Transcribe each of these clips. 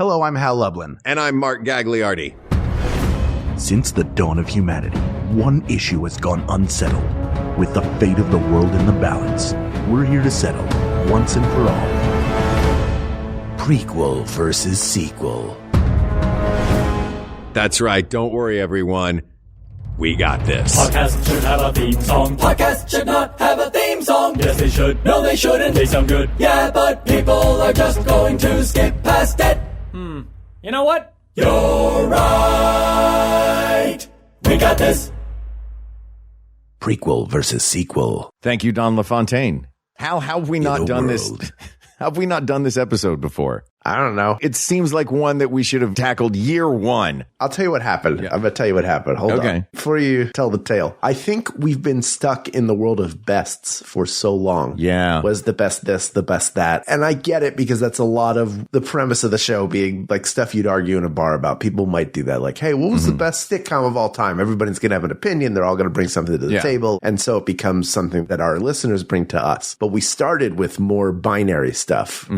Hello, I'm Hal Lublin. And I'm Mark Gagliardi. Since the dawn of humanity, one issue has gone unsettled. With the fate of the world in the balance, we're here to settle, once and for all, prequel versus sequel. That's right. Don't worry, everyone. We got this. Podcasts should have a theme song. Podcasts should not have a theme song. Yes, they should. No, they shouldn't. They sound good. Yeah, but people are just going to skip past it. You know what? You're right. We got this. Prequel versus sequel. Thank you, Don LaFontaine. How have we not done this? How have we not done this episode before? I don't know. It seems like one that we should have tackled year one. I'll tell you what happened. I'm going to tell you what happened. Hold on. Before you tell the tale, I think we've been stuck in the world of bests for so long. Yeah. Was the best this, the best that. And I get it because that's a lot of the premise of the show being like stuff you'd argue in a bar about. People might do that. Like, hey, what was the best sitcom of all time? Everybody's going to have an opinion. They're all going to bring something to the table. And so it becomes something that our listeners bring to us. But we started with more binary stuff.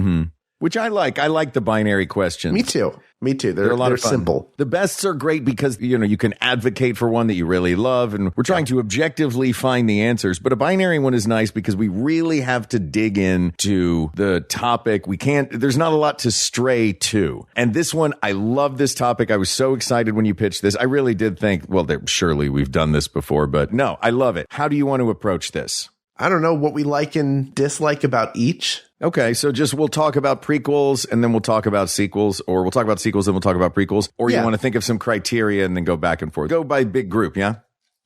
Which I like. I like the binary questions. Me too. They're a lot of fun. Simple. The bests are great because, you can advocate for one that you really love. And we're trying to objectively find the answers. But a binary one is nice because we really have to dig into the topic. There's not a lot to stray to. And this one, I love this topic. I was so excited when you pitched this. I really did think, well, surely we've done this before. But no, I love it. How do you want to approach this? I don't know what we like and dislike about each. Okay, so we'll talk about prequels and then we'll talk about sequels, or we'll talk about sequels and we'll talk about prequels, or you want to think of some criteria and then go back and forth. Go by big group, yeah?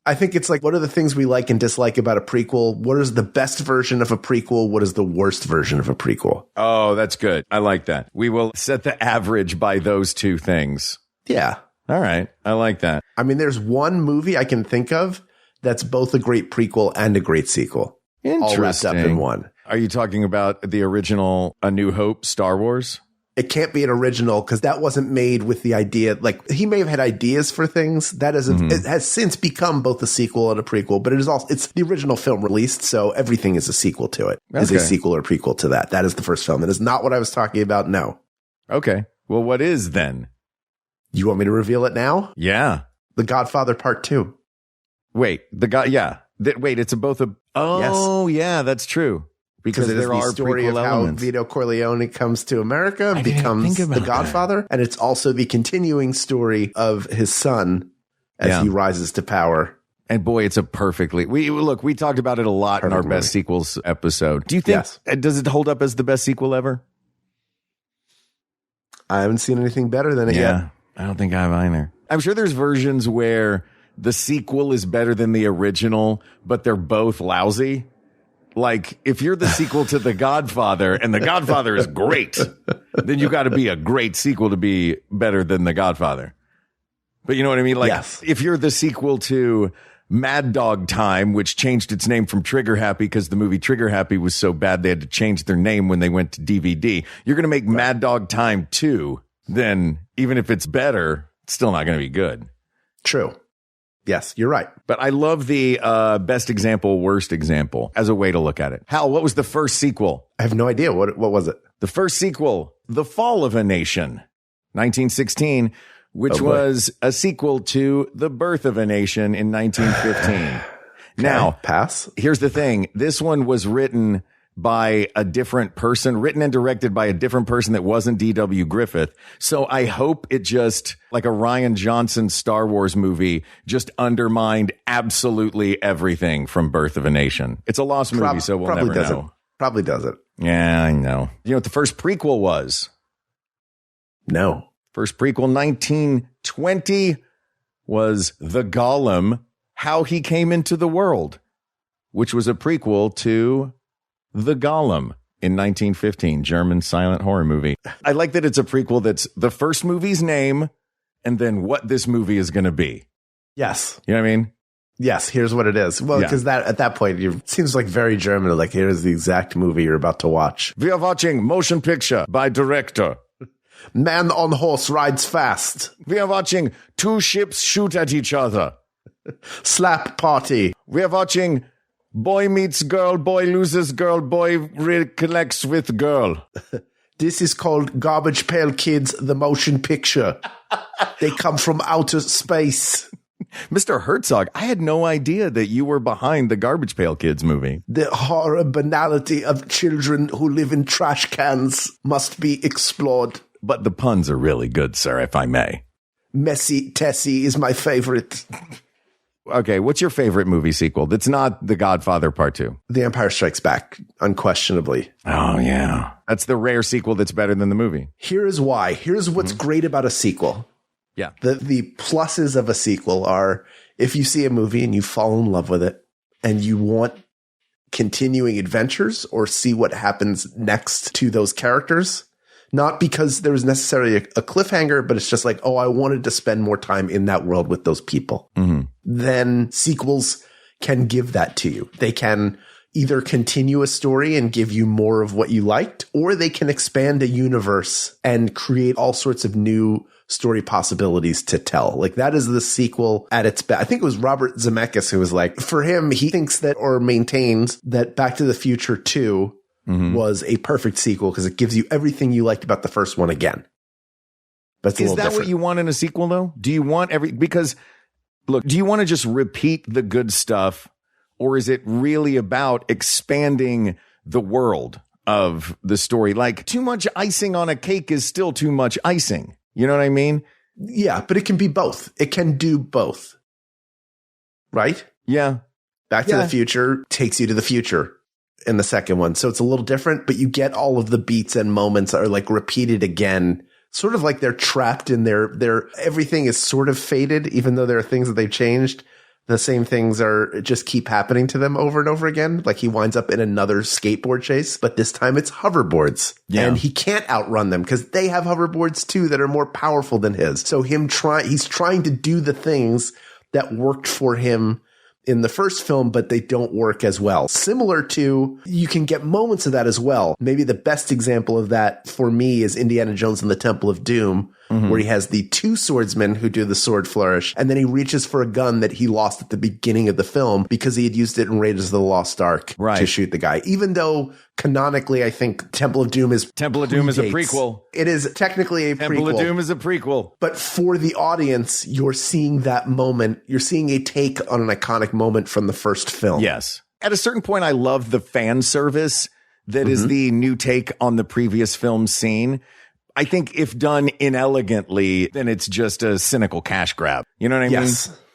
I think it's like, what are the things we like and dislike about a prequel? What is the best version of a prequel? What is the worst version of a prequel? Oh, that's good. I like that. We will set the average by those two things. Yeah. All right. I like that. I mean, there's one movie I can think of that's both a great prequel and a great sequel. All wrapped up in one. Are you talking about the original A New Hope, Star Wars? It can't be an original because that wasn't made with the idea. Like, he may have had ideas for things. That isn't. It has since become both a sequel and a prequel, but it's the original film released, so everything is a sequel to it. Okay. Is a sequel or prequel to that. That is the first film. That is not what I was talking about. No. Okay. Well, what is then? You want me to reveal it now? Yeah. The Godfather Part 2. Wait, it's both a. Oh, yes. Yeah, that's true. Because there are story prequel of elements. How Vito Corleone comes to America and becomes the Godfather. And it's also the continuing story of his son as he rises to power. And boy, it's a perfectly. We talked about it a lot in our best sequels episode. Do you think, does it hold up as the best sequel ever? I haven't seen anything better than it yet. I don't think I have either. I'm sure there's versions where the sequel is better than the original, but they're both lousy. Like, if you're the sequel to The Godfather and The Godfather is great, then you got to be a great sequel to be better than The Godfather. But you know what I mean? Like, if you're the sequel to Mad Dog Time, which changed its name from Trigger Happy because the movie Trigger Happy was so bad they had to change their name when they went to DVD. You're going to make Mad Dog Time 2, then even if it's better, it's still not going to be good. True. Yes, you're right. But I love the best example, worst example as a way to look at it. Hal, what was the first sequel? I have no idea. What was it? The first sequel, The Fall of a Nation, 1916, which was a sequel to The Birth of a Nation in 1915. Now, pass. Here's the thing. This one was written by a different person, written and directed by a different person that wasn't D.W. Griffith. So I hope it just, like a Rian Johnson Star Wars movie, just undermined absolutely everything from Birth of a Nation. It's a lost movie, so we'll never know. Probably does it. Yeah, I know. You know what the first prequel was? No. First prequel, 1920, was The Golem, How He Came into the World, which was a prequel to The Golem in 1915, German silent horror movie. I like that it's a prequel that's the first movie's name and then what this movie is going to be. Yes. You know what I mean? Yes, here's what it is. Well, because at that point, it seems like very German. Like, here's the exact movie you're about to watch. We are watching motion picture by director. Man on horse rides fast. We are watching two ships shoot at each other. Slap party. We are watching boy meets girl, boy loses girl, boy reconnects with girl. This is called Garbage Pail Kids, the motion picture. They come from outer space. Mr. Herzog, I had no idea that you were behind the Garbage Pail Kids movie. The horror banality of children who live in trash cans must be explored. But the puns are really good, sir, if I may. Messy Tessie is my favorite. Okay, what's your favorite movie sequel that's not The Godfather Part 2? The Empire Strikes Back, unquestionably. Oh, yeah. That's the rare sequel that's better than the movie. Here is why. Here's what's great about a sequel. Yeah. The pluses of a sequel are if you see a movie and you fall in love with it and you want continuing adventures or see what happens next to those characters, not because there was necessarily a cliffhanger, but it's just like, oh, I wanted to spend more time in that world with those people. Mm-hmm. Then sequels can give that to you. They can either continue a story and give you more of what you liked, or they can expand a universe and create all sorts of new story possibilities to tell. Like that is the sequel at its best. I think it was Robert Zemeckis who was like, for him, he thinks that or maintains that Back to the Future 2 was a perfect sequel because it gives you everything you liked about the first one again. But it's a Is little that different. what you want in a sequel, though? Do you want because look, do you want to just repeat the good stuff, or is it really about expanding the world of the story? Like too much icing on a cake is still too much icing. You know what I mean? Yeah, but it can be both. It can do both. Right? Yeah. Back to the Future takes you to the future in the second one. So it's a little different, but you get all of the beats and moments are like repeated again, sort of like they're trapped in their everything is sort of faded, even though there are things that they've changed. The same things are just keep happening to them over and over again. Like he winds up in another skateboard chase, but this time it's hoverboards. Yeah. And he can't outrun them because they have hoverboards too that are more powerful than his. So he's trying to do the things that worked for him in the first film, but they don't work as well. Similar to, you can get moments of that as well. Maybe the best example of that for me is Indiana Jones and the Temple of Doom, where he has the two swordsmen who do the sword flourish, and then he reaches for a gun that he lost at the beginning of the film because he had used it in Raiders of the Lost Ark to shoot the guy. Even though canonically, I think Temple of Doom is a prequel. It is technically a prequel. Temple of Doom is a prequel. But for the audience, you're seeing that moment. You're seeing a take on an iconic moment from the first film. Yes. At a certain point, I love the fan service that is the new take on the previous film scene. I think if done inelegantly, then it's just a cynical cash grab. You know what I mean?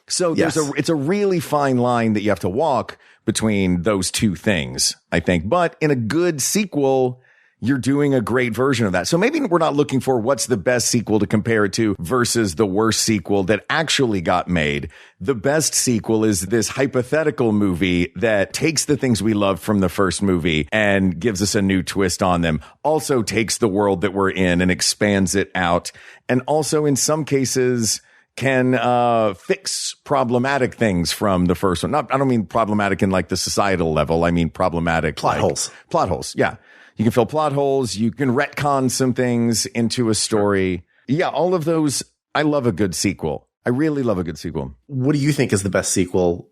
So it's a really fine line that you have to walk between those two things, I think. But in a good sequel, you're doing a great version of that. So maybe we're not looking for what's the best sequel to compare it to versus the worst sequel that actually got made. The best sequel is this hypothetical movie that takes the things we love from the first movie and gives us a new twist on them. Also takes the world that we're in and expands it out. And also in some cases can fix problematic things from the first one. I don't mean problematic in like the societal level. I mean problematic plot holes. Plot holes. Yeah. You can fill plot holes. You can retcon some things into a story. Yeah, all of those. I love a good sequel. I really love a good sequel. What do you think is the best sequel?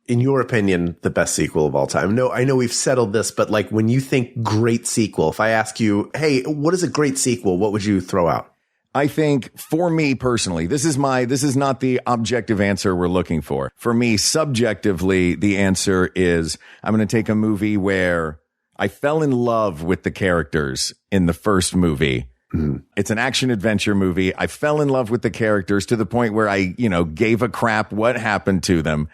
In your opinion, the best sequel of all time? No, I know we've settled this, but like when you think great sequel, if I ask you, hey, what is a great sequel? What would you throw out? I think for me personally, this is not the objective answer we're looking for. For me, subjectively, the answer is I'm going to take a movie where I fell in love with the characters in the first movie. It's an action adventure movie. I fell in love with the characters to the point where I, gave a crap what happened to them.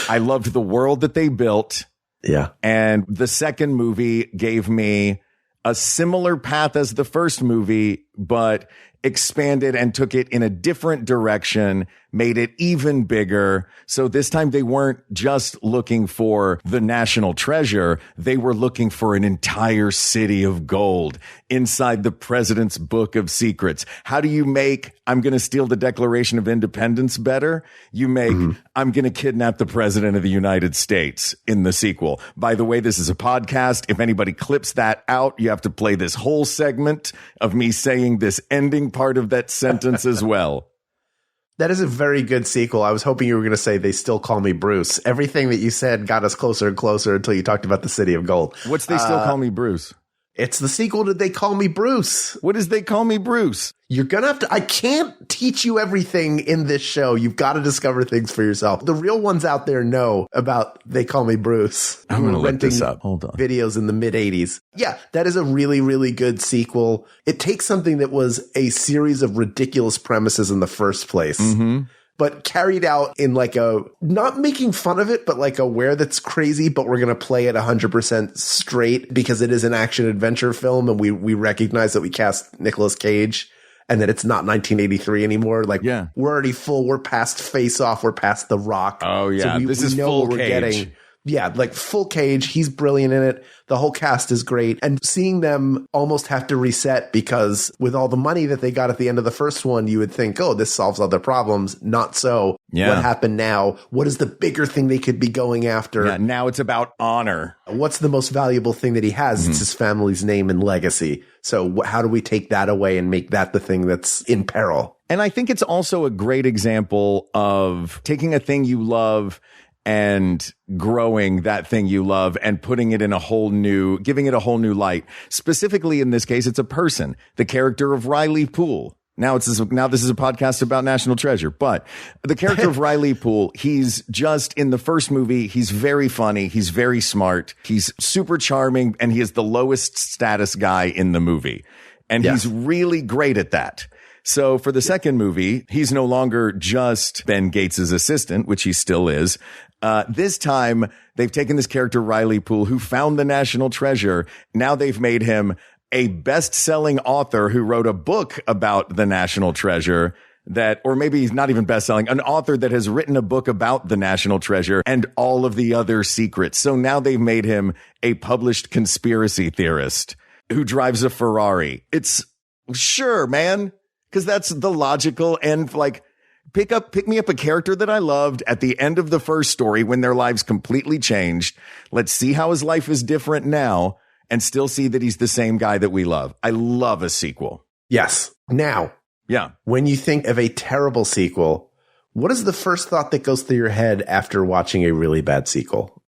I loved the world that they built. Yeah. And the second movie gave me a similar path as the first movie, but expanded and took it in a different direction, made it even bigger. So this time they weren't just looking for the national treasure. They were looking for an entire city of gold inside the president's book of secrets. How do you make I'm going to steal the Declaration of Independence better? You make I'm going to kidnap the president of the United States in the sequel. By the way, this is a podcast. If anybody clips that out, you have to play this whole segment of me saying this ending part of that sentence as well. That is a very good sequel. I was hoping you were going to say They Still Call Me Bruce. Everything that you said got us closer and closer until you talked about the City of Gold. What's They Still Call Me Bruce? It's the sequel to They Call Me Bruce. What is They Call Me Bruce? You're going to have to, I can't teach you everything in this show. You've got to discover things for yourself. The real ones out there know about They Call Me Bruce. I'm going to look this up. Hold on. Videos in the mid 80s. Yeah, that is a really, really good sequel. It takes something that was a series of ridiculous premises in the first place. But carried out in like a, not making fun of it, but like a where that's crazy, but we're going to play it 100% straight because it is an action adventure film. And we recognize that we cast Nicolas Cage and that it's not 1983 anymore. Like, we're already full. We're past Face Off. We're past The Rock. Oh, yeah. So this is full Cage. Yeah, like full Cage. He's brilliant in it. The whole cast is great. And seeing them almost have to reset because with all the money that they got at the end of the first one, you would think, oh, this solves all their problems. Not so. Yeah. What happened now? What is the bigger thing they could be going after? Yeah, now it's about honor. What's the most valuable thing that he has? It's his family's name and legacy. So how do we take that away and make that the thing that's in peril? And I think it's also a great example of taking a thing you love and growing that thing you love and putting it in giving it a whole new light. Specifically in this case, it's a person, the character of Riley Poole. Now this is a podcast about National Treasure, but the character of Riley Poole, he's just in the first movie. He's very funny. He's very smart. He's super charming and he is the lowest status guy in the movie. And he's really great at that. So for the second movie, he's no longer just Ben Gates' assistant, which he still is. This time they've taken this character, Riley Poole, who found the National Treasure. Now they've made him a best-selling author who wrote a book about the National Treasure or maybe he's not even best-selling, an author that has written a book about the National Treasure and all of the other secrets. So now they've made him a published conspiracy theorist who drives a Ferrari. It's sure, man. Because that's the logical end. Like, pick me up a character that I loved at the end of the first story when their lives completely changed. Let's see how his life is different now and still see that he's the same guy that we love. I love a sequel. Yes. Now, when you think of a terrible sequel, what is the first thought that goes through your head after watching a really bad sequel?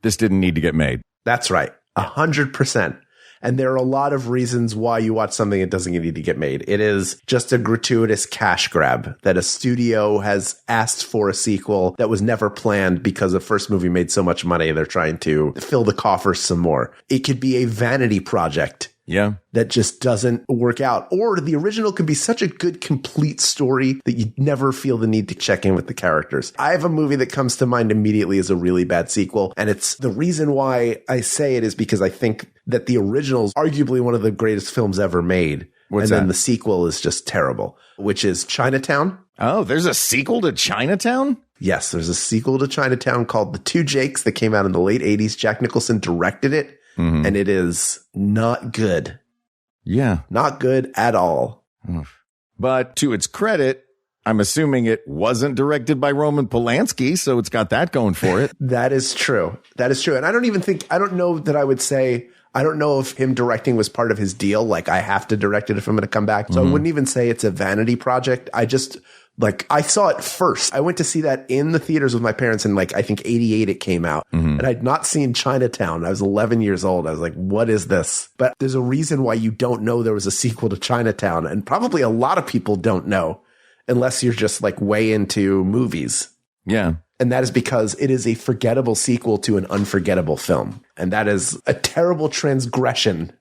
This didn't need to get made. That's right. 100%. And there are a lot of reasons why you watch something that doesn't need to get made. It is just a gratuitous cash grab that a studio has asked for a sequel that was never planned because the first movie made so much money. They're trying to fill the coffers some more. It could be a vanity project. Yeah. That just doesn't work out. Or the original could be such a good, complete story that you never feel the need to check in with the characters. I have a movie that comes to mind immediately as a really bad sequel. And it's the reason why I say it is because I think that the original is arguably one of the greatest films ever made. Then the sequel is just terrible, which is Chinatown. Oh, there's a sequel to Chinatown? Yes, there's a sequel to Chinatown called The Two Jakes that came out in the late 80s. Jack Nicholson directed it. And it is not good. Yeah. Not good at all. But to its credit, I'm assuming it wasn't directed by Roman Polanski, so it's got that going for it. That is true. That is true. And I don't know that I would say, I don't know if him directing was part of his deal. Like, I have to direct it if I'm going to come back. So I wouldn't even say it's a vanity project. I saw it first. I went to see that in the theaters with my parents in I think 88 it came out. And I'd not seen Chinatown. I was 11 years old. I was like, what is this? But there's a reason why you don't know there was a sequel to Chinatown. And probably a lot of people don't know unless you're just way into movies. Yeah. And that is because it is a forgettable sequel to an unforgettable film. And that is a terrible transgression.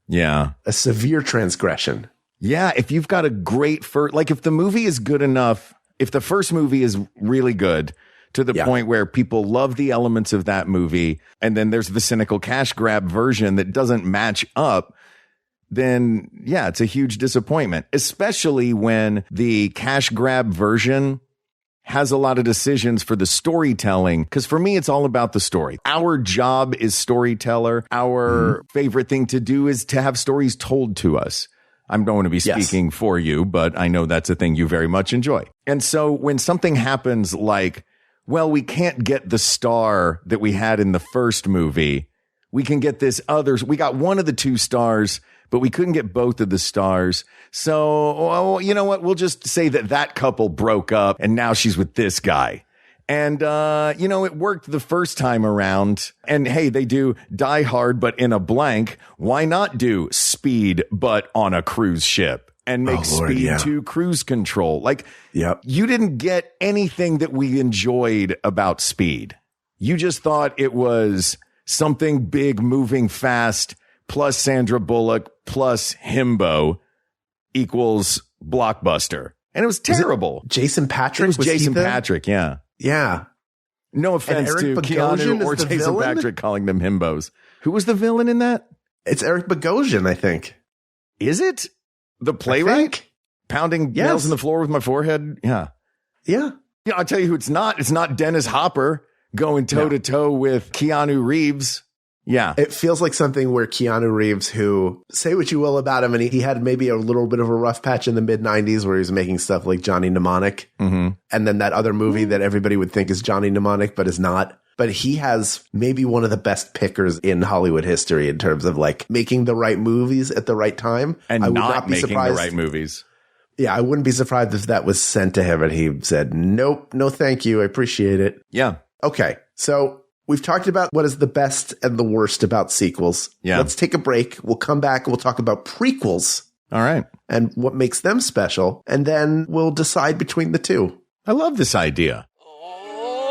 Yeah. A severe transgression. Yeah, if you've got a great if the movie is good enough, if the first movie is really good to the point where people love the elements of that movie, and then there's the cynical cash grab version that doesn't match up, then it's a huge disappointment, especially when the cash grab version has a lot of decisions for the storytelling. Because for me, it's all about the story. Our job is storyteller. Our favorite thing to do is to have stories told to us. I'm going to be speaking for you, but I know that's a thing you very much enjoy. And so when something happens we can't get the star that we had in the first movie. We can get this others. We got one of the two stars, but we couldn't get both of the stars. So, you know what? We'll just say that couple broke up and now she's with this guy. And, it worked the first time around. And hey, they do Die Hard, but in a blank. Why not do Speed, but on a cruise ship? And make Speed 2 cruise control. Like, you didn't get anything that we enjoyed about Speed. You just thought it was something big, moving fast, plus Sandra Bullock, plus himbo equals blockbuster. And it was terrible. Jason Patrick? It was Jason Patrick, yeah. Yeah. No offense to Keanu or Jason Patrick calling them himbos. Who was the villain in that? It's Eric Bogosian, I think. Is it? The playwright? Pounding nails in the floor with my forehead? Yeah. Yeah. Yeah, I'll tell you who it's not. It's not Dennis Hopper going toe-to-toe with Keanu Reeves. Yeah. It feels like something where Keanu Reeves, who, say what you will about him, and he had maybe a little bit of a rough patch in the mid-90s where he was making stuff like Johnny Mnemonic. Mm-hmm. And then that other movie that everybody would think is Johnny Mnemonic, but is not. But he has maybe one of the best pickers in Hollywood history in terms of like making the right movies at the right time. And I would not be surprised. The right movies. Yeah, I wouldn't be surprised if that was sent to him and he said, nope, no thank you. I appreciate it. Yeah. Okay, so we've talked about what is the best and the worst about sequels. Yeah. Let's take a break. We'll come back and we'll talk about prequels. All right. And what makes them special. And then we'll decide between the two. I love this idea.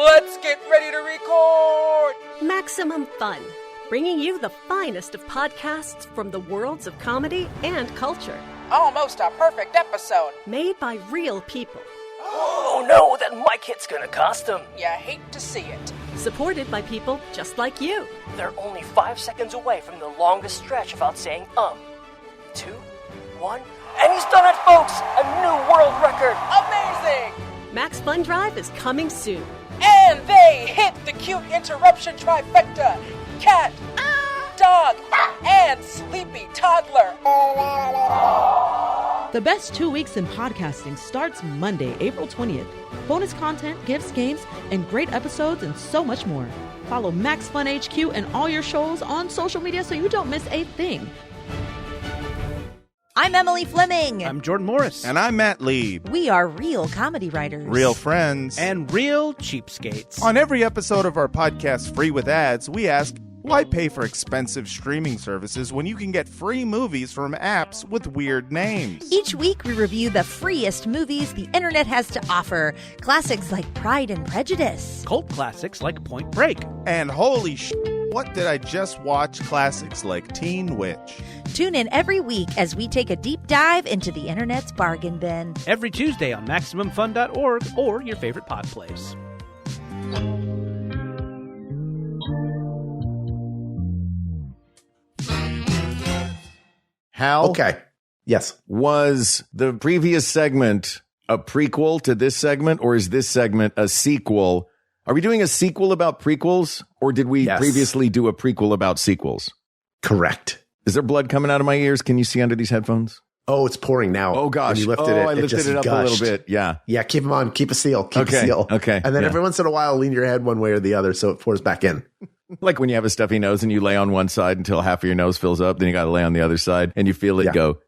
Let's get ready to record! Maximum Fun, bringing you the finest of podcasts from the worlds of comedy and culture. Almost a perfect episode. Made by real people. Oh no, that mic hit's gonna cost them. You hate to see it. Supported by people just like you. They're only 5 seconds away from the longest stretch without saying 2, 1, and he's done it, folks! A new world record! Amazing! Max Fun Drive is coming soon. And they hit the cute interruption trifecta. Cat, dog, and sleepy toddler. The best 2 weeks in podcasting starts Monday, April 20th. Bonus content, gifts, games, and great episodes, and so much more. Follow Max Fun HQ and all your shows on social media so you don't miss a thing. I'm Emily Fleming. I'm Jordan Morris. And I'm Matt Lieb. We are real comedy writers. Real friends. And real cheapskates. On every episode of our podcast, Free with Ads, we ask, why pay for expensive streaming services when you can get free movies from apps with weird names? Each week, we review the freest movies the internet has to offer. Classics like Pride and Prejudice. Cult classics like Point Break. And holy what did I just watch? Classics like Teen Witch. Tune in every week as we take a deep dive into the internet's bargain bin. Every Tuesday on MaximumFun.org or your favorite pod place. Hal? Okay. Yes. Was the previous segment a prequel to this segment, or is this segment a sequel? Are we doing a sequel about prequels, or did we previously do a prequel about sequels? Correct. Is there blood coming out of my ears? Can you see under these headphones? Oh, it's pouring now. Oh, gosh. When you lifted I lifted it up gushed. A little bit. Yeah. Yeah, keep them on. Keep a seal. Keep a seal. Okay. And then every once in a while, lean your head one way or the other so it pours back in. Like when you have a stuffy nose and you lay on one side until half of your nose fills up, then you got to lay on the other side and you feel it go.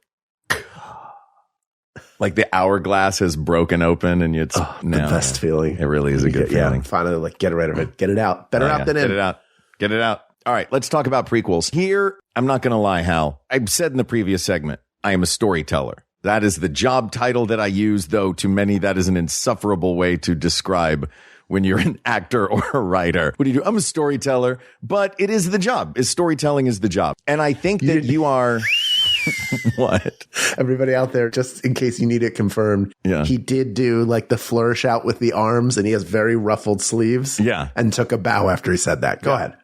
Like the hourglass has broken open and it's the best feeling. It really is a good feeling. Finally, get rid of it. Get it out. Better out than in. Get it out. Get it out. All right, let's talk about prequels. Here, I'm not going to lie, Hal. I've said in the previous segment, I am a storyteller. That is the job title that I use, though to many that is an insufferable way to describe when you're an actor or a writer. What do you do? I'm a storyteller, but it is the job. Storytelling is the job. And I think that you are... What? Everybody out there, just in case you need it confirmed, he did do like the flourish out with the arms and he has very ruffled sleeves. Yeah. And took a bow after he said that. Go ahead.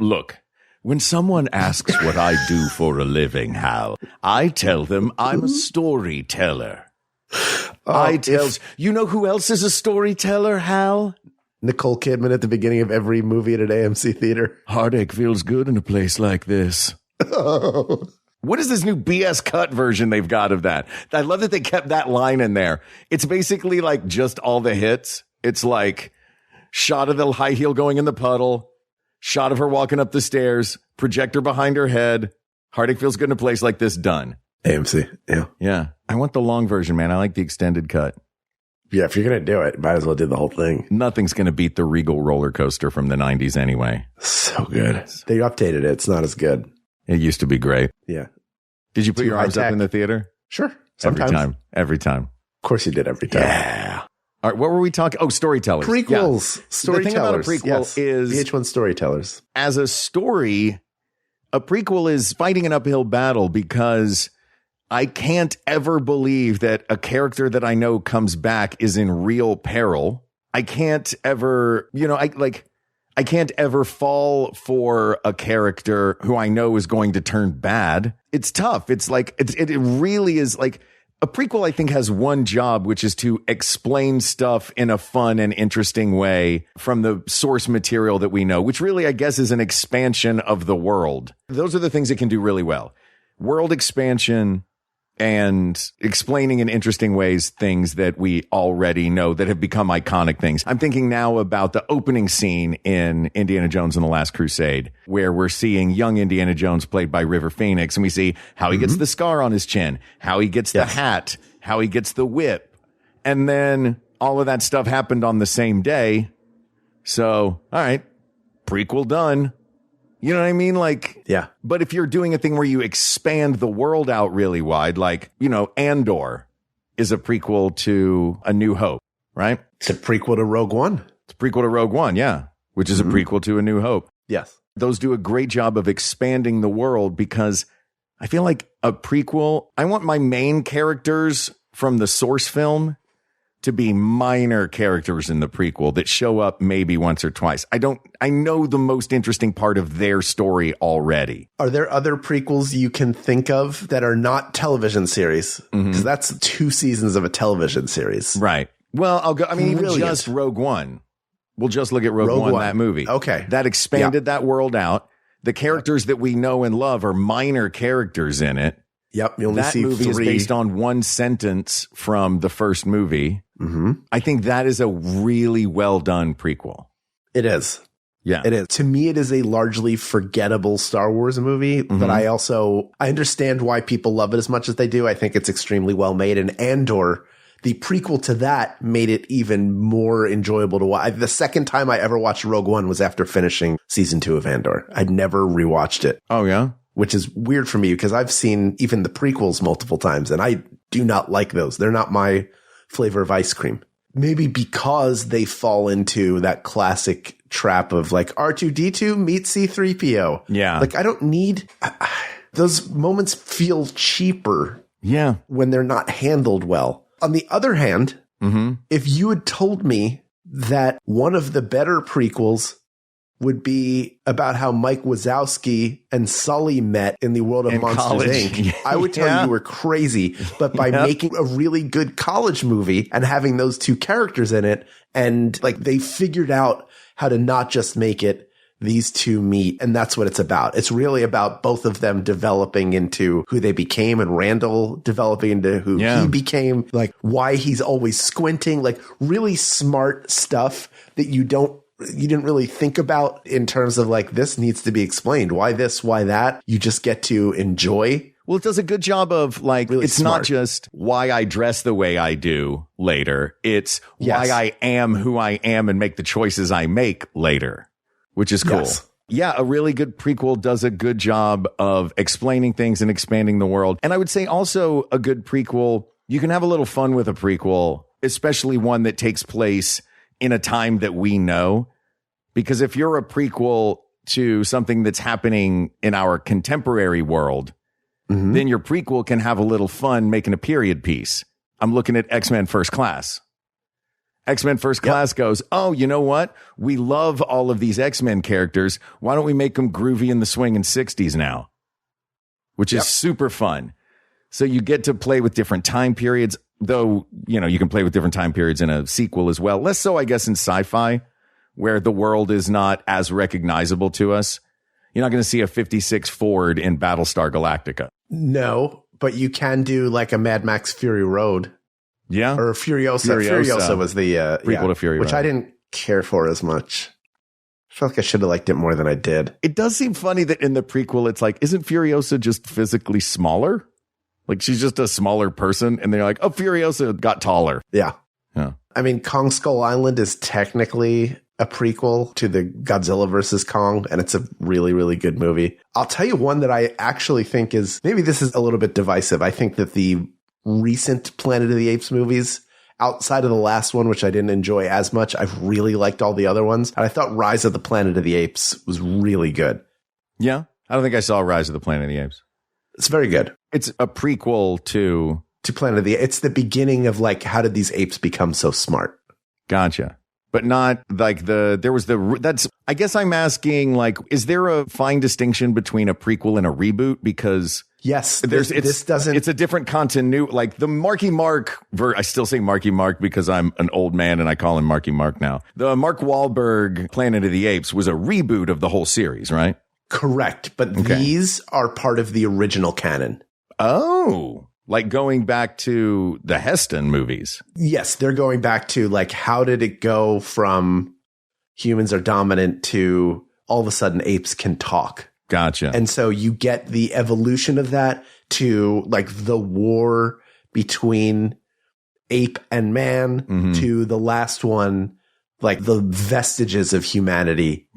Look, when someone asks what I do for a living, Hal, I tell them I'm a storyteller. You know who else is a storyteller, Hal? Nicole Kidman at the beginning of every movie at an AMC theater. Heartache feels good in a place like this. What is this new BS cut version they've got of that? I love that they kept that line in there. It's basically like just all the hits. It's like shot of the high heel going in the puddle, shot of her walking up the stairs, projector behind her head. Heartache feels good in a place like this. Done. AMC. Yeah. Yeah. I want the long version, man. I like the extended cut. Yeah, if you're going to do it, might as well do the whole thing. Nothing's going to beat the Regal roller coaster from the 90s anyway. So good. They updated it. It's not as good. It used to be great. Yeah. Did you put your arms up in the theater? Sure. Sometimes. Every time. Of course you did every time. Yeah. All right, what were we talking? Oh, storytellers. Prequels. Yeah. Storytellers. The thing about a prequel is VH1 storytellers. As a story, a prequel is fighting an uphill battle because I can't ever believe that a character that I know comes back is in real peril. I can't ever, I can't ever fall for a character who I know is going to turn bad. It's tough. It's like, it really is like a prequel, I think, has one job, which is to explain stuff in a fun and interesting way from the source material that we know, which really, I guess, is an expansion of the world. Those are the things it can do really well. World expansion and explaining in interesting ways things that we already know that have become iconic things. I'm thinking now about the opening scene in Indiana Jones and the Last Crusade, where we're seeing young Indiana Jones played by River Phoenix, and we see how he gets the scar on his chin, how he gets the hat, how he gets the whip. And then all of that stuff happened on the same day. So, all right, prequel done. You know what I mean? Like, yeah. But if you're doing a thing where you expand the world out really wide, like, Andor is a prequel to A New Hope, right? It's a prequel to Rogue One. It's a prequel to Rogue One, yeah, which is a prequel to A New Hope. Yes. Those do a great job of expanding the world because I feel like a prequel, I want my main characters from the source film to be minor characters in the prequel that show up maybe once or twice. I know the most interesting part of their story already. Are there other prequels you can think of that are not television series? Because that's 2 seasons of a television series. Right. Well, I'll go. I mean, even just Rogue One. We'll just look at Rogue One, that movie. Okay. That expanded that world out. The characters that we know and love are minor characters in it. Yep. You only that see movie 3. is based on one sentence from the first movie. I think that is a really well done prequel. It is. Yeah. It is. To me, it is a largely forgettable Star Wars movie, but I understand why people love it as much as they do. I think it's extremely well made. And Andor, the prequel to that, made it even more enjoyable to watch. The second time I ever watched Rogue One was after finishing season 2 of Andor. I'd never rewatched it. Oh, yeah? Which is weird for me because I've seen even the prequels multiple times and I do not like those. They're not my flavor of ice cream. Maybe because they fall into that classic trap of like R2-D2 meets C-3PO. Yeah. Like I don't need those moments feel cheaper. Yeah. When they're not handled well. On the other hand, if you had told me that one of the better prequels would be about how Mike Wazowski and Sully met in the world of in Monsters, college. Inc., I would tell you were crazy. But by making a really good college movie and having those 2 characters in it, and like they figured out how to not just make it these 2 meet, and that's what it's about. It's really about both of them developing into who they became and Randall developing into who he became, like why he's always squinting, like really smart stuff that you didn't really think about in terms of like, this needs to be explained. Why this? Why that? You just get to enjoy. Well, it does a good job of like, really it's smart. not just why I dress the way I do later. It's why I am who I am and make the choices I make later, which is cool. Yes. Yeah, a really good prequel does a good job of explaining things and expanding the world. And I would say also a good prequel, you can have a little fun with a prequel, especially one that takes place in a time that we know. Because if you're a prequel to something that's happening in our contemporary world, then your prequel can have a little fun making a period piece. I'm looking at X-Men First Class. X-Men First Class goes, oh, you know what? We love all of these X-Men characters. Why don't we make them groovy in the swinging 60s now? Which is super fun. So you get to play with different time periods, though, you can play with different time periods in a sequel as well. Less so, I guess, in sci-fi, where the world is not as recognizable to us. You're not going to see a 56 Ford in Battlestar Galactica. No, but you can do like a Mad Max Fury Road. Yeah. Or Furiosa. Furiosa was the prequel to Fury Road. Which I didn't care for as much. I felt like I should have liked it more than I did. It does seem funny that in the prequel, it's like, isn't Furiosa just physically smaller? Like she's just a smaller person. And they're like, oh, Furiosa got taller. Yeah. Yeah. I mean, Kong Skull Island is technically a prequel to the Godzilla vs. Kong, and it's a really, really good movie. I'll tell you one that I actually think is, maybe this is a little bit divisive. I think that the recent Planet of the Apes movies, outside of the last one, which I didn't enjoy as much, I've really liked all the other ones. And I thought Rise of the Planet of the Apes was really good. Yeah. I don't think I saw Rise of the Planet of the Apes. It's very good. It's a prequel to Planet of the Apes. It's the beginning of like, how did these apes become so smart? Gotcha. But not like I guess I'm asking, like, is there a fine distinction between a prequel and a reboot? Because yes, it's a different continuity. Like the Marky Mark, I still say Marky Mark because I'm an old man and I call him Marky Mark now. The Mark Wahlberg Planet of the Apes was a reboot of the whole series, right? Correct. But these are part of the original canon. Oh, like going back to the Heston movies. Yes, they're going back to like, how did it go from humans are dominant to all of a sudden apes can talk? Gotcha. And so you get the evolution of that to like the war between ape and man to the last one, like the vestiges of humanity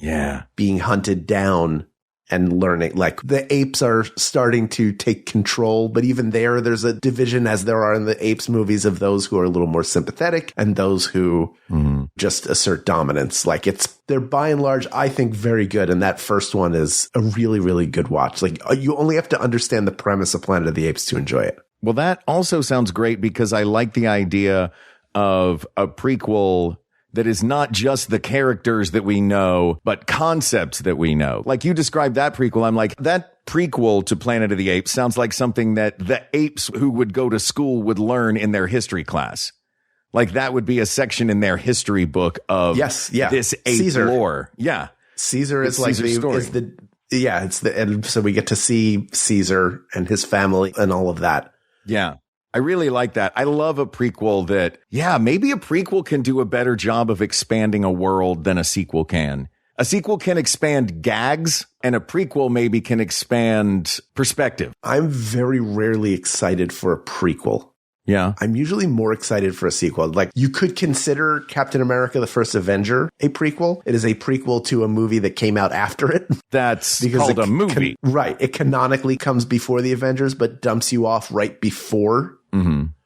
being hunted down and learning. Like the apes are starting to take control, but even there's a division, as there are in the apes movies, of those who are a little more sympathetic and those who just assert dominance. Like they're by and large, I think, very good. And that first one is a really, really good watch. Like you only have to understand the premise of Planet of the Apes to enjoy it. Well, that also sounds great because I like the idea of a prequel that is not just the characters that we know, but concepts that we know. Like you described that prequel. I'm like, that prequel to Planet of the Apes sounds like something that the apes who would go to school would learn in their history class. Like that would be a section in their history book of this ape Caesar. lore. Yeah. Caesar is like Caesar's story. and so we get to see Caesar and his family and all of that. Yeah. I really like that. I love a prequel that, maybe a prequel can do a better job of expanding a world than a sequel can. A sequel can expand gags, and a prequel maybe can expand perspective. I'm very rarely excited for a prequel. Yeah. I'm usually more excited for a sequel. Like you could consider Captain America, the First Avenger a prequel. It is a prequel to a movie that came out after it. That's called a movie. Right. It canonically comes before the Avengers, but dumps you off right before.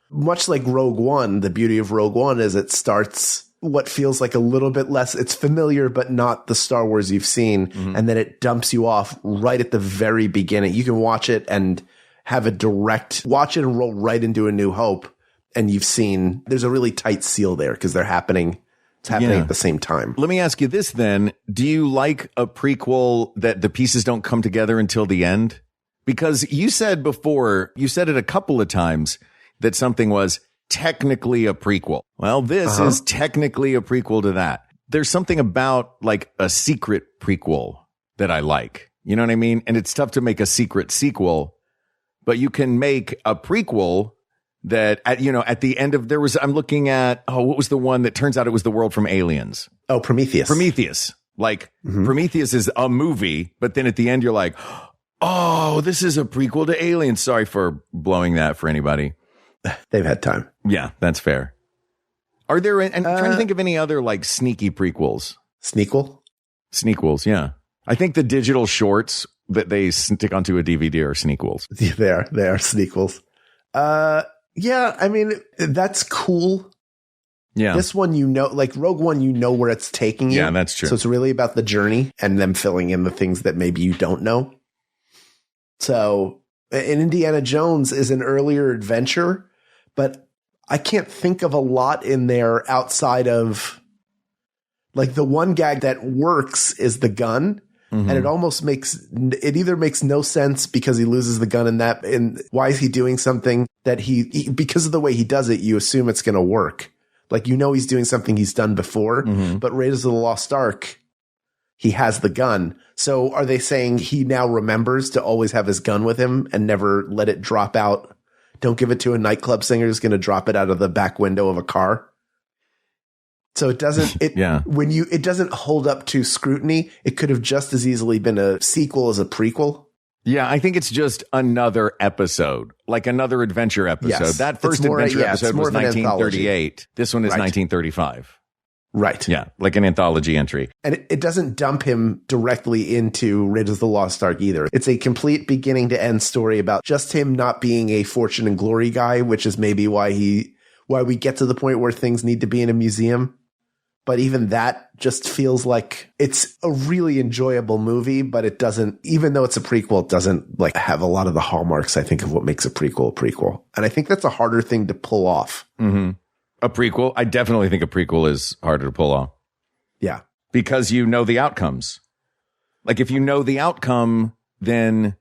Much like Rogue One, the beauty of Rogue One is it starts what feels like a little bit less, it's familiar, but not the Star Wars you've seen. And then it dumps you off right at the very beginning. You can watch it and have watch it and roll right into A New Hope. And there's a really tight seal there because it's happening at the same time. Let me ask you this then. Do you like a prequel that the pieces don't come together until the end? Because you said it a couple of times that something was technically a prequel. Well, this is technically a prequel to that. There's something about like a secret prequel that I like. You know what I mean? And it's tough to make a secret sequel, but you can make a prequel that at the end of I'm looking at, what was the one that turns out it was the world from Aliens? Oh, Prometheus. Like Prometheus is a movie, but then at the end you're like, oh, this is a prequel to Aliens. Sorry for blowing that for anybody. They've had time. Yeah, that's fair. Are there, and I'm trying to think of any other like sneaky prequels. Sneakquels, yeah. I think the digital shorts that they stick onto a DVD are sneakquels. They are sneakquels. Yeah, I mean, that's cool. Yeah. This one, like Rogue One, where it's taking you. Yeah, that's true. So it's really about the journey and them filling in the things that maybe you don't know. So, and Indiana Jones is an earlier adventure, but I can't think of a lot in there outside of like the one gag that works is the gun. And it almost either makes no sense because he loses the gun and why is he doing something that because of the way he does it, you assume it's going to work. Like, he's doing something he's done before, but Raiders of the Lost Ark, he has the gun. So are they saying he now remembers to always have his gun with him and never let it drop out? Don't give it to a nightclub singer who's going to drop it out of the back window of a car. So it doesn't, it doesn't hold up to scrutiny. It could have just as easily been a sequel as a prequel. Yeah, I think it's just another episode, like another adventure episode. Yes. That first adventure episode was 1938. This one is 1935. Right. Yeah, like an anthology entry. And it doesn't dump him directly into Raiders of the Lost Ark either. It's a complete beginning to end story about just him not being a fortune and glory guy, which is maybe why we get to the point where things need to be in a museum. But even that just feels like it's a really enjoyable movie, but it doesn't, even though it's a prequel, it doesn't like have a lot of the hallmarks, I think, of what makes a prequel. And I think that's a harder thing to pull off. Mm-hmm. A prequel? I definitely think a prequel is harder to pull off. Yeah. Because you know the outcomes. Like if you know the outcome, then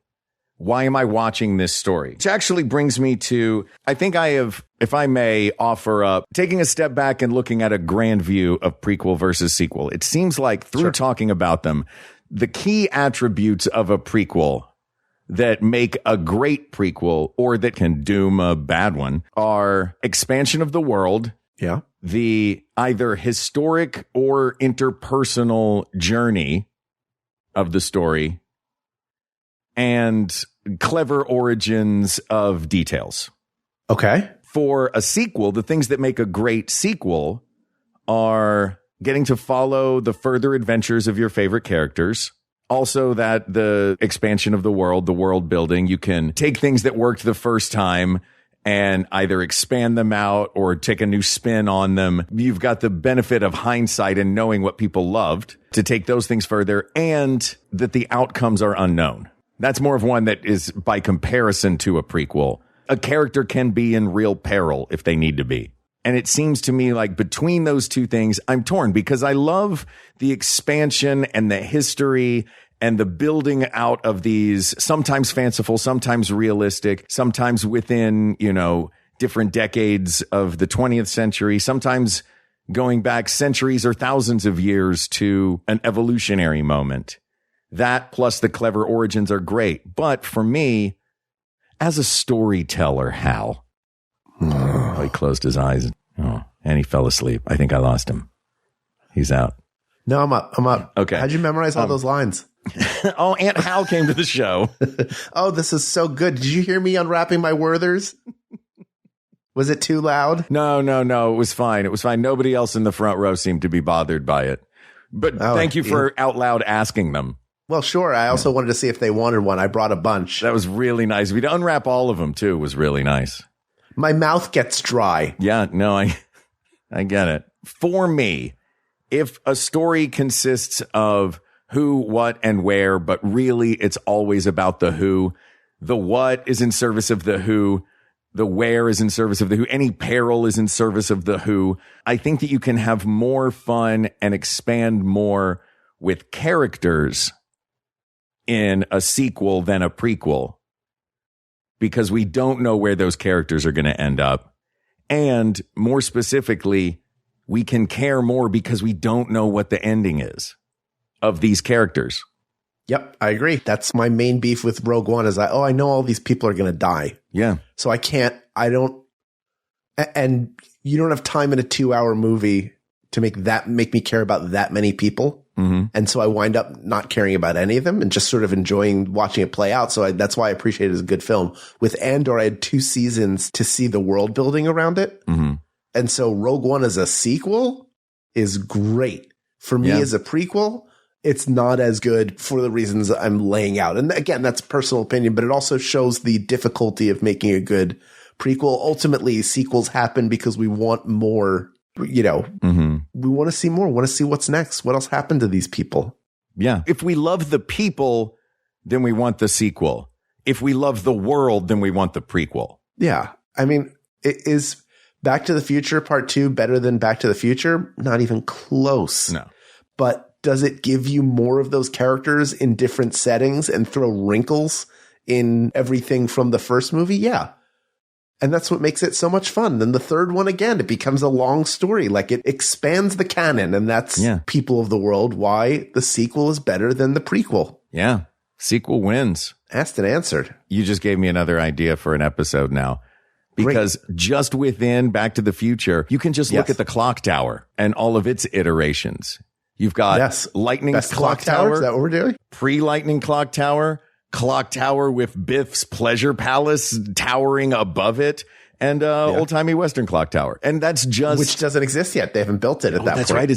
why am I watching this story? Which actually brings me to, I think I have, if I may offer up, taking a step back and looking at a grand view of prequel versus sequel. It seems like through talking about them, the key attributes of a prequel that make a great prequel or that can doom a bad one are expansion of the world. Yeah. The either historic or interpersonal journey of the story and clever origins of details. Okay. For a sequel, the things that make a great sequel are getting to follow the further adventures of your favorite characters. Also that the expansion of the world building, you can take things that worked the first time and either expand them out or take a new spin on them. You've got the benefit of hindsight and knowing what people loved to take those things further, and that the outcomes are unknown. That's more of one that is by comparison to a prequel. A character can be in real peril if they need to be. And it seems to me like between those two things, I'm torn because I love the expansion and the history and the building out of these, sometimes fanciful, sometimes realistic, sometimes within, different decades of the 20th century, sometimes going back centuries or thousands of years to an evolutionary moment. That plus the clever origins are great. But for me, as a storyteller, Hal, he closed his eyes and he fell asleep. I think I lost him. He's out. No, I'm up. Okay. How'd you memorize all those lines? Aunt Hal came to the show. Oh, this is so good. Did you hear me unwrapping my Werthers? Was it too loud? No. It was fine. Nobody else in the front row seemed to be bothered by it. But thank you for out loud asking them. Well, sure. I also wanted to see if they wanted one. I brought a bunch. That was really nice. We'd unwrap all of them, too. It was really nice. My mouth gets dry. Yeah, no, I get it. For me, if a story consists of who, what, and where, but really it's always about the who, the what is in service of the who, the where is in service of the who, any peril is in service of the who, I think that you can have more fun and expand more with characters in a sequel than a prequel, because we don't know where those characters are going to end up. And more specifically, we can care more because we don't know what the ending is of these characters. Yep, I agree. That's my main beef with Rogue One is I know all these people are going to die. Yeah. So and you don't have time in a 2-hour movie to make me care about that many people. Mm-hmm. And so I wind up not caring about any of them and just sort of enjoying watching it play out. So that's why I appreciate it as a good film. With Andor, I had 2 seasons to see the world building around it. Mm-hmm. And so Rogue One as a sequel is great. For me as a prequel, it's not as good for the reasons I'm laying out. And again, that's personal opinion, but it also shows the difficulty of making a good prequel. Ultimately, sequels happen because we want more. Mm-hmm. We want to see more. We want to see what's next. What else happened to these people? Yeah. If we love the people, then we want the sequel. If we love the world, then we want the prequel. Yeah. I mean, is Back to the Future Part 2 better than Back to the Future? Not even close. No. But does it give you more of those characters in different settings and throw wrinkles in everything from the first movie? Yeah. And that's what makes it so much fun. Then the third one, again, it becomes a long story. Like it expands the canon, and that's people of the world why the sequel is better than the prequel. Yeah. Sequel wins. Asked and answered. You just gave me another idea for an episode now. Because just within Back to the Future, you can just look at the clock tower and all of its iterations. You've got Lightning Best Clock Tower. Is that what we're doing? Pre-Lightning Clock Tower, clock tower with Biff's Pleasure Palace towering above it. And old-timey Western clock tower. And that's just... Which doesn't exist yet. They haven't built it at that point. That's right. They're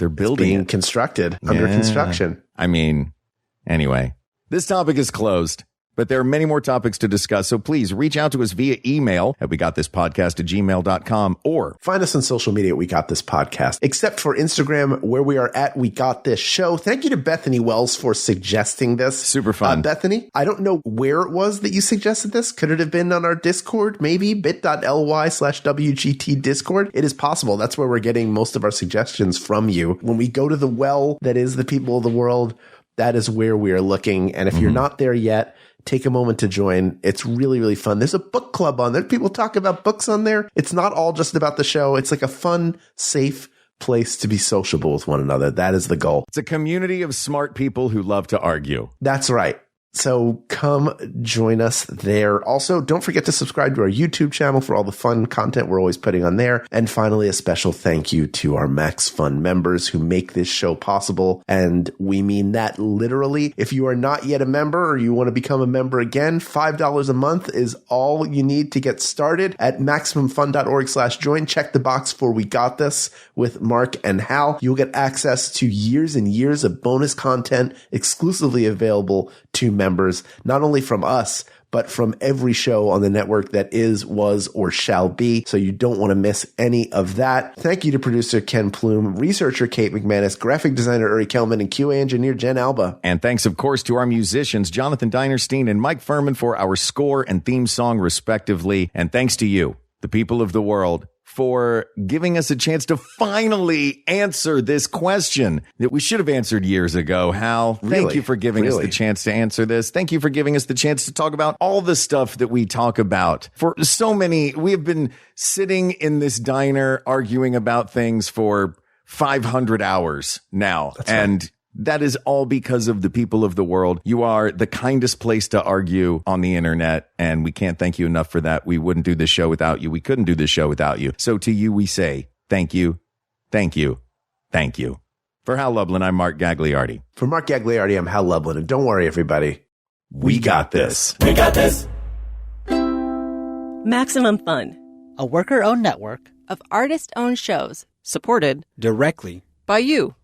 building being constructed, under construction. I mean, anyway, this topic is closed. But there are many more topics to discuss, so please reach out to us via email at wegotThisPodcast@gmail.com or find us on social media at We Got This Podcast, except for Instagram, where we are at We Got This Show. Thank you to Bethany Wells for suggesting this. Super fun. Bethany, I don't know where it was that you suggested this. Could it have been on our Discord? Maybe bit.ly/WGT Discord. It is possible. That's where we're getting most of our suggestions from you. When we go to the well that is the people of the world, that is where we are looking. And if you're not there yet, take a moment to join. It's really, really fun. There's a book club on there. People talk about books on there. It's not all just about the show. It's like a fun, safe place to be sociable with one another. That is the goal. It's a community of smart people who love to argue. That's right. So come join us there. Also, don't forget to subscribe to our YouTube channel for all the fun content we're always putting on there. And finally, a special thank you to our Max Fun members who make this show possible. And we mean that literally. If you are not yet a member or you want to become a member again, $5 a month is all you need to get started at MaximumFun.org/join. Check the box for We Got This with Mark and Hal. You'll get access to years and years of bonus content exclusively available to members, not only from us, but from every show on the network that is, was, or shall be. So you don't want to miss any of that. Thank you to producer Ken Plume, researcher Kate McManus, graphic designer Uri Kelman, and QA engineer Jen Alba. And thanks, of course, to our musicians, Jonathan Dinerstein and Mike Furman, for our score and theme song, respectively. And thanks to you, the people of the world, for giving us a chance to finally answer this question that we should have answered years ago. Hal, thank you for giving us the chance to answer this. Thank you for giving us the chance to talk about all the stuff that we talk about. For so many, we have been sitting in this diner arguing about things for 500 hours now. That's and right. That is all because of the people of the world. You are the kindest place to argue on the internet, and we can't thank you enough for that. We wouldn't do this show without you. We couldn't do this show without you. So to you, we say thank you, thank you, thank you. For Hal Lublin, I'm Mark Gagliardi. For Mark Gagliardi, I'm Hal Lublin. And don't worry, everybody. We got this. We got this. Maximum Fun, a worker-owned network of artist-owned shows supported directly by you.